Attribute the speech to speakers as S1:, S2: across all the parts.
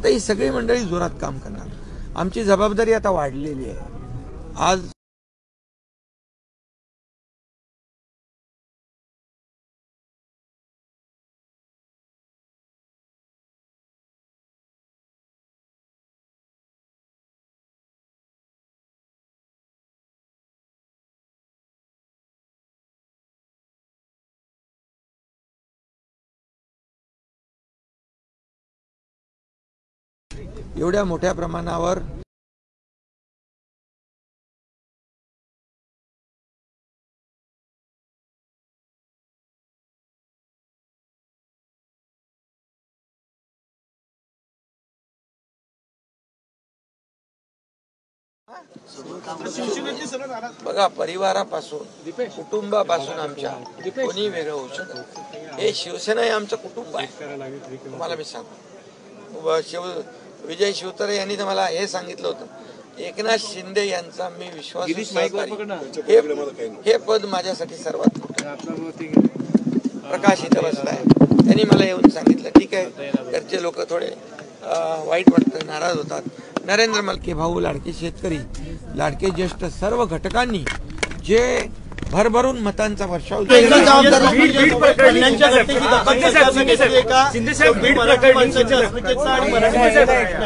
S1: आता ही सगळी मंडळी जोरात काम करणार. आमची जबाबदारी आता वाढलेली आहे. आज एवढ्या मोठ्या प्रमाणावर बघा, परिवारापासून कुटुंबापासून आमच्या कोणी वेगळं होऊ शकत. हे शिवसेना हे आमचं कुटुंब आहे. तुम्हाला मी सांगतो, विजय शिवतारे यांनी तर मला हे सांगितलं होतं, एकनाथ शिंदे यांचा मी विश्वास, हे पद माझ्यासाठी सर्वात मोठं. प्रकाश इथं बसलाय, त्यांनी मला येऊन सांगितलं, ठीक आहे, घरचे लोक थोडे वाईट वाटतं, नाराज होतात. नरेंद्र मलके भाऊ, लाडके शेतकरी, लाडके ज्येष्ठ, सर्व घटकांनी जे भरभरून मतांचा वर्षाव,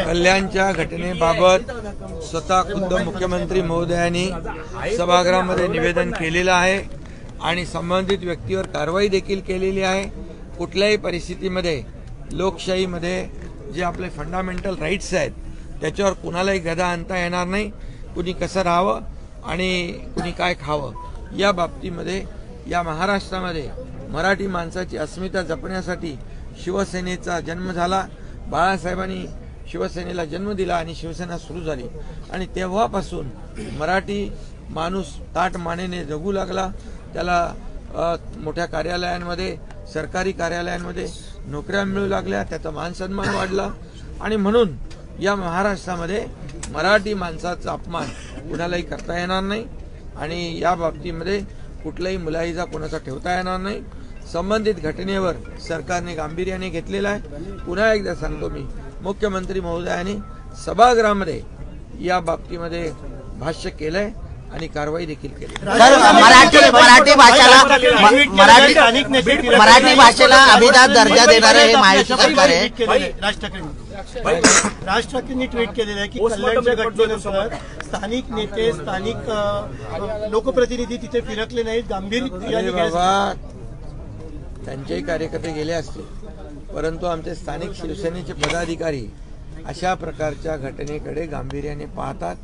S1: कल्याणच्या घटनेबाबत स्वतः खुद्द मुख्यमंत्री महोदयांनी सभागृहामध्ये निवेदन केलेलं आहे आणि संबंधित व्यक्तीवर कारवाई देखील केलेली आहे. कुठल्याही परिस्थितीमध्ये लोकशाहीमध्ये जे आपले फंडामेंटल राईट्स आहेत त्याच्यावर कुणालाही गदा आणता येणार नाही. कुणी कसं राहावं आणि कुणी काय खावं या बाबतीमध्ये या महाराष्ट्रामध्ये मराठी माणसाची अस्मिता जपण्यासाठी शिवसेनेचा जन्म झाला. बाळासाहेबांनी शिवसेनेला जन्म दिला आणि शिवसेना सुरू झाली आणि तेव्हापासून मराठी माणूस ताठ मानेने जगू लागला. त्याला मोठ्या कार्यालयांमध्ये, सरकारी कार्यालयांमध्ये नोकऱ्या मिळू लागल्या, त्याचा मान सन्मान वाढला आणि म्हणून या महाराष्ट्रामध्ये मराठी माणसाचा अपमान कुणालाही करता येणार नाही आणि या बाबतीमध्ये कुठलाही मुलाहिजा कोणाचा ठेवता येणार नाही. संबंधित घटनेवर सरकारने गांभीर्याने घेतलेला आहे. पुन्हा एकदा सांगतो मी, मुख्यमंत्री महोदयांनी सभागृहामध्ये या बाबतीमध्ये भाष्य केलंय आणि कारवाई देखील केली.
S2: मराठी भाषेला अभिजात दर्जा देणारे हे महायुती सरकार आहे.
S3: राज ठाकरेंनी ट्विट केलेलं आहे की कल्याणच्या घटनेनंतर स्थानिक नेते, स्थानिक लोकप्रतिनिधी तिथे फिरकले नाहीत. गांभीर्याने
S1: बाबा, त्यांचेही कार्यकर्ते गेले असतील, परंतु आमचे स्थानिक शिवसेनेचे पदाधिकारी अशा प्रकारच्या घटनेकडे गांभीर्याने पाहतात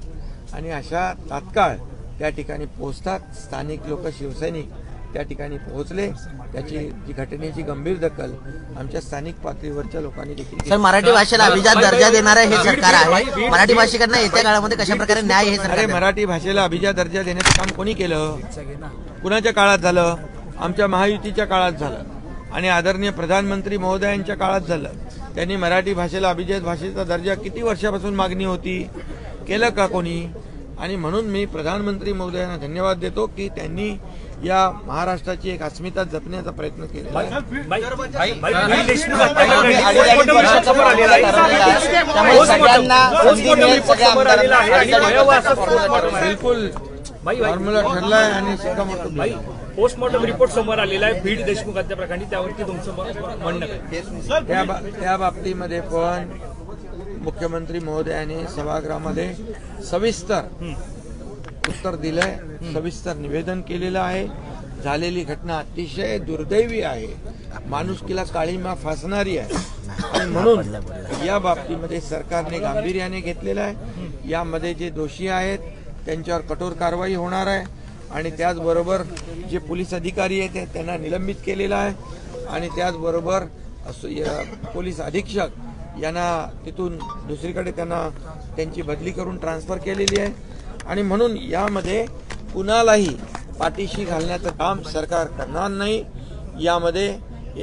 S1: आणि अशा तात्काळ त्या ठिकाणी पोहोचतात. स्थानिक लोक, शिवसैनिक त्या ठिकाणी पोहोचले. त्याची जी घटनेची गंभीर दखल आमच्या स्थानिक पातळीवरच्या लोकांनी देखील.
S2: सर, मराठी भाषेला अभिजात दर्जा देणारे हे सरकार आहे. मराठी भाषिकांना येत्या काळामध्ये कशा प्रकारे न्याय हे सरकार.
S1: मराठी भाषेला अभिजात दर्जा देण्याचं काम कोणी केलं? कुणाच्या काळात झालं? आमच्या महायुतीच्या काळात झालं आणि आदरणीय प्रधानमंत्री महोदयांच्या काळात झालं. त्यांनी मराठी भाषेला अभिजात भाषेचा दर्जा किती वर्षापासून मागणी होती, केलं का कोणी? आणि म्हणून मी प्रधानमंत्री महोदयांना धन्यवाद देतो की त्यांनी या महाराष्ट्राची एक अस्मिता जपण्याचा प्रयत्न केला. बिलकुल फॉर्म्युला ठरलाय आणि शिक्कामोर्तब.
S4: पोस्टमॉर्टम रिपोर्ट समोर आलेला आहे बीड देशमुख हत्या प्रकरणी, त्यावरती तुमचं म्हणणं काय?
S1: त्या बाबतीमध्ये पण मुख्यमंत्री महोदयांनी सभागृहामध्ये सविस्तर उत्तर दिलंय, सविस्तर निवेदन केलेलं आहे. झालेली घटना अतिशय दुर्दैवी आहे, माणुसकीला काळीमा फासणारी आहे आणि म्हणून या बाबतीमध्ये सरकारने गांभीर्याने घेतलेलं आहे. यामध्ये जे दोषी आहेत त्यांच्यावर कठोर कारवाई होणार आहे आणि त्याचबरोबर जे पोलीस अधिकारी आहेत त्यांना निलंबित केलेलं आहे आणि त्याचबरोबर पोलीस अधीक्षक यांना तिथून दुसरीकडे त्यांची बदली करून ट्रान्सफर केलेली आहे आणि म्हणून यामध्ये कुणालाही पाठीशी घालण्याचं काम सरकार करणार नाही. यामध्ये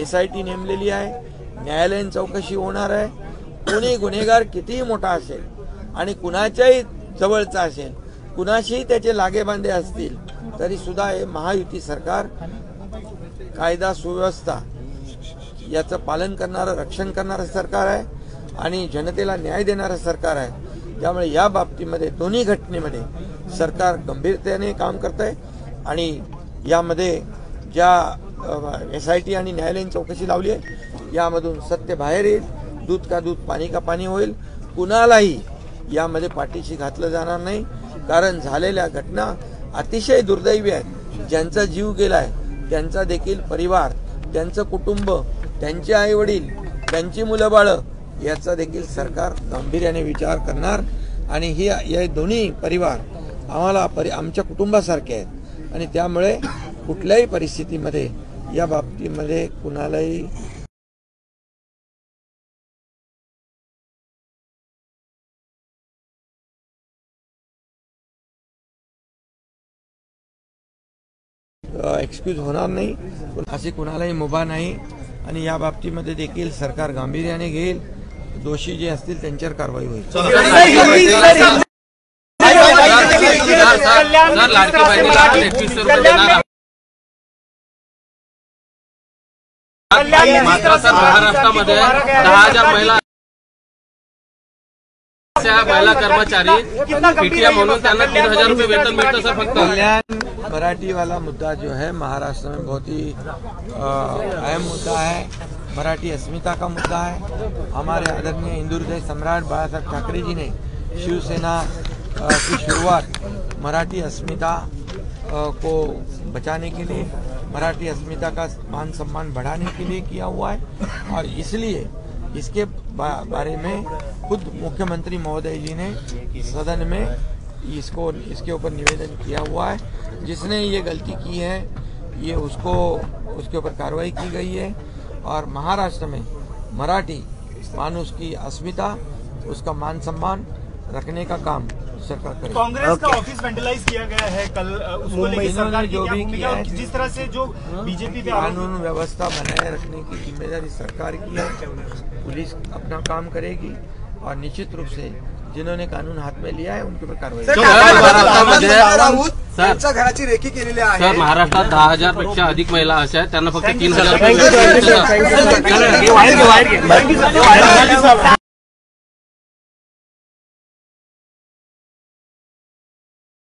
S1: SIT नेमलेली आहे, न्यायालयीन चौकशी होणार आहे. कोणी गुन्हेगार कितीही मोठा असेल आणि कुणाच्याही जवळचा असेल, कुणाशीही त्याचे लागेबांधे असतील, तरी सुद्धा हे महायुती सरकार कायदा सुव्यवस्था याचं पालन करणारं, रक्षण करणारं सरकार आहे आणि जनतेला न्याय देणारं सरकार आहे. त्यामुळे या बाबतीमध्ये दोन्ही घटनेमध्ये सरकार गंभीरतेने काम करत आहे आणि यामध्ये ज्या SIT आणि न्यायालयीन चौकशी लावली आहे यामधून सत्य बाहेर येईल. दूध का दूध पाणी का पाणी होईल. कुणालाही यामध्ये पाठीशी घातलं जाणार नाही, कारण झालेल्या घटना अतिशय दुर्दैवी आहेत. ज्यांचा जीव गेलाय त्यांचा देखील परिवार, त्यांचं कुटुंब, त्यांचे आईवडील, त्यांची मुलं बाळं याचा देखील सरकार गांभीर्याने विचार करणार आणि हे दोन्ही परिवार आम्हाला आमच्या कुटुंबासारखे आहेत आणि त्यामुळे कुठल्याही परिस्थितीमध्ये या बाबतीमध्ये कुणालाही एक्सक्यूज होणार नाही, असे कुणालाही मुभा नाही आणि या बाबतीमध्ये देखील सरकार गांभीर्याने घेईल. दोषी जे असतील त्यांच्यावर कारवाई होईल.
S5: महाराष्ट्रामध्ये 10,000 महिला कर्मचारी पीटीएम म्हणून त्यांना 3,000 रुपये वेतन मिळतं सर. फक्त
S1: कल्याण मराठी वाला मुद्दा जो है महाराष्ट्र में बहुत ही अहम मुद्दा है. मराठी अस्मिता का मुद्दा है. हमारे आदरणीय हिंदू हृदय सम्राट बाला साहब ठाकरे जी ने शिवसेना की शुरुआत मराठी अस्मिता को बचाने के लिए, मराठी अस्मिता का मान सम्मान बढ़ाने के लिए किया हुआ है और इसलिए इसके बारे में खुद मुख्यमंत्री महोदय जी ने सदन में इसके ऊपर निवेदन किया हुआ है. जिसने ये गलती की है ये उसके ऊपर कार्रवाई की गई है और महाराष्ट्र में मराठी मानुष की अस्मिता, उसका मान सम्मान रखने का काम सरकार करेगी.
S6: कांग्रेस का ऑफिस वेंडलाइज किया गया है कल, उसको लेकर सरकार
S1: जो भी किया है,
S6: जिस तरह से जो बीजेपी पे
S1: कानून व्यवस्था बनाए रखने की जिम्मेदारी सरकार की है. पुलिस अपना काम करेगी और निश्चित रूप से जिन्होंने कानून हाथ में लिया है उनके ऊपर कार्रवाई.
S7: घराची रेकी केलेली आहे.
S5: सर, महाराष्ट्रात 10,000 पेक्षा अधिक महिला अशा आहेत, त्यांना फक्त 3,000